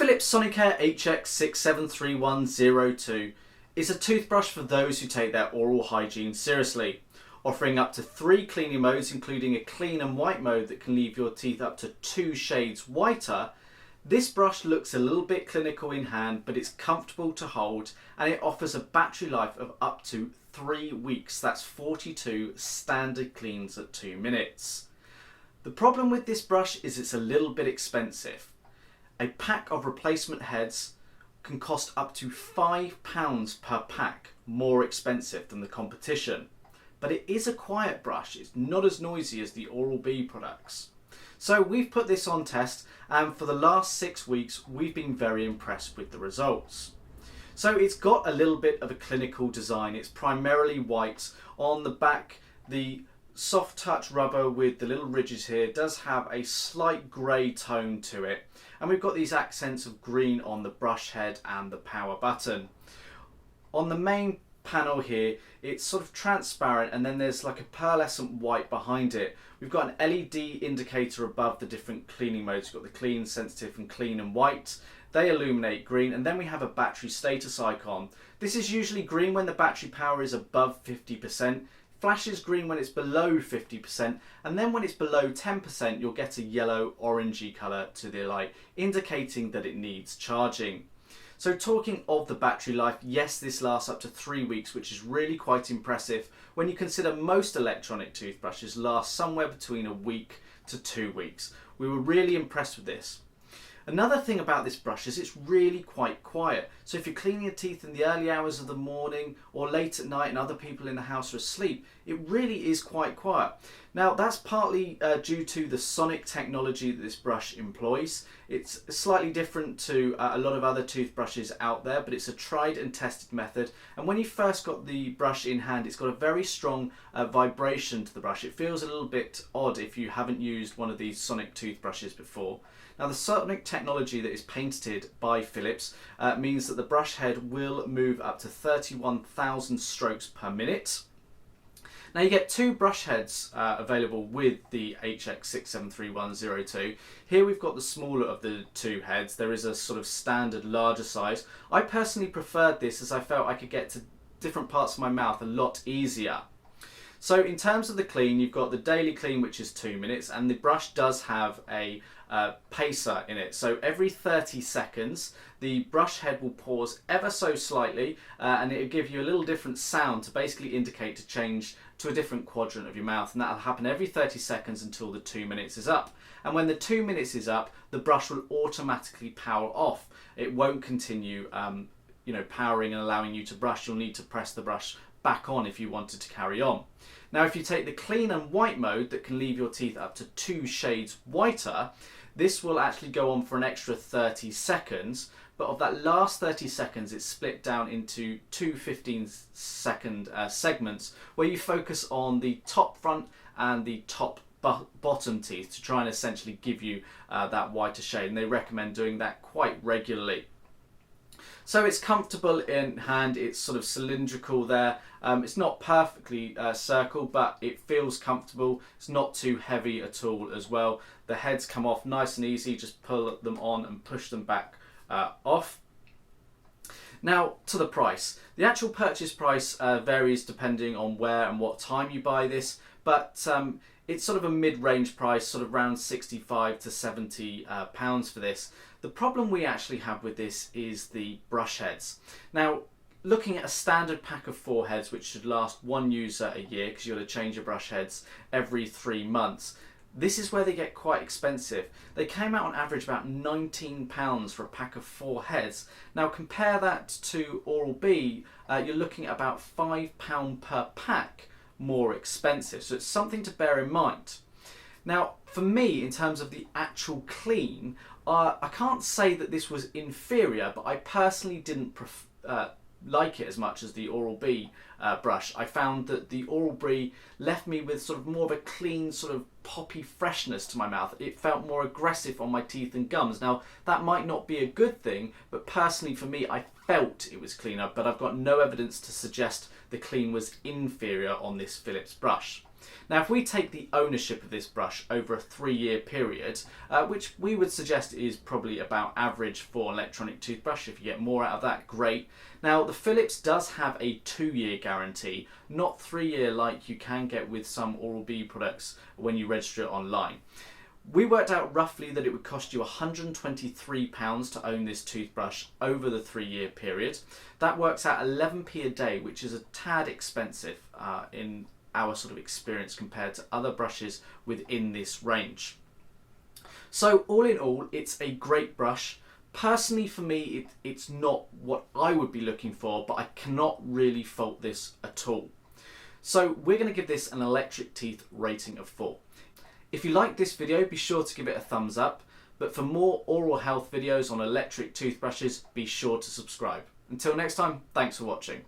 The Philips Sonicare HX6731 is a toothbrush for those who take their oral hygiene seriously, offering up to 3 cleaning modes including a clean and white mode that can leave your teeth up to 2 shades whiter. This brush looks a little bit clinical in hand, but it's comfortable to hold and it offers a battery life of up to 3 weeks. That's 42 standard cleans at 2 minutes. The problem with this brush is it's a little bit expensive. A pack of replacement heads can cost up to £5 per pack, more expensive than the competition. But it is a quiet brush, it's not as noisy as the Oral-B products. So we've put this on test, and for the last 6 weeks we've been very impressed with the results. So it's got a little bit of a clinical design. It's primarily white. On the back, the soft touch rubber with the little ridges here does have a slight grey tone to it, and we've got these accents of green on the brush head and the power button. On the main panel here, it's sort of transparent, and then there's like a pearlescent white behind it. We've got an LED indicator above the different cleaning modes. We've got the clean, sensitive and clean and white. They illuminate green, and then we have a battery status icon. This is usually green when the battery power is above 50%, flashes green when it's below 50%, and then when it's below 10% you'll get a yellow orangey colour to the light, indicating that it needs charging. So talking of the battery life, yes, this lasts up to 3 weeks, which is really quite impressive when you consider most electronic toothbrushes last somewhere between a week to 2 weeks. We were really impressed with this. Another thing about this brush is it's really quite quiet. So if you're cleaning your teeth in the early hours of the morning or late at night and other people in the house are asleep, it really is quite quiet. Now that's partly due to the sonic technology that this brush employs. It's slightly different to a lot of other toothbrushes out there, but it's a tried and tested method. And when you first got the brush in hand, it's got a very strong vibration to the brush. It feels a little bit odd if you haven't used one of these sonic toothbrushes before. Now the sonic technology that is patented by Philips means that the brush head will move up to 31,000 strokes per minute. Now you get 2 brush heads available with the HX6731 Here we've got the smaller of the 2 heads. There is a sort of standard larger size. I personally preferred this as I felt I could get to different parts of my mouth a lot easier. So in terms of the clean, you've got the daily clean, which is 2 minutes, and the brush does have a pacer in it. So every 30 seconds, the brush head will pause ever so slightly, and it'll give you a little different sound to basically indicate to change to a different quadrant of your mouth, and that'll happen every 30 seconds until the 2 minutes is up. And when the 2 minutes is up, the brush will automatically power off. It won't continue powering and allowing you to brush. You'll need to press the brush back on if you wanted to carry on. Now if you take the clean and white mode that can leave your teeth up to 2 shades whiter, this will actually go on for an extra 30 seconds, but of that last 30 seconds it's split down into 2 15-second segments where you focus on the top front and the top bottom teeth to try and essentially give you that whiter shade, and they recommend doing that quite regularly. So it's comfortable in hand, it's sort of cylindrical there. It's not perfectly circle, but it feels comfortable. It's not too heavy at all as well. The heads come off nice and easy, just pull them on and push them back off. Now to the price. The actual purchase price varies depending on where and what time you buy this, but it's sort of a mid-range price, sort of around 65 to 70 pounds for this. The problem we actually have with this is the brush heads. Now, looking at a standard pack of 4 heads, which should last one user a year because you've got to change your brush heads every 3 months, this is where they get quite expensive. They came out on average about £19 for a pack of 4 heads. Now compare that to Oral-B, you're looking at about £5 per pack more expensive. So it's something to bear in mind. Now for me, in terms of the actual clean, I can't say that this was inferior, but I personally didn't like it as much as the Oral-B brush. I found that the Oral-B left me with sort of more of a clean, sort of poppy freshness to my mouth. It felt more aggressive on my teeth and gums. Now that might not be a good thing, but personally for me I felt it was cleaner, but I've got no evidence to suggest the clean was inferior on this Philips brush. Now, if we take the ownership of this brush over a 3-year period, which we would suggest is probably about average for an electronic toothbrush, if you get more out of that, great. Now, the Philips does have a 2-year guarantee, not 3-year like you can get with some Oral-B products when you register it online. We worked out roughly that it would cost you £123 to own this toothbrush over the 3-year period. That works out 11p a day, which is a tad expensive in our sort of experience compared to other brushes within this range. So all in all, it's a great brush. Personally for me, it's not what I would be looking for, but I cannot really fault this at all. So we're going to give this an electric teeth rating of 4. If you like this video, be sure to give it a thumbs up, but for more oral health videos on electric toothbrushes, be sure to subscribe. Until next time, thanks for watching.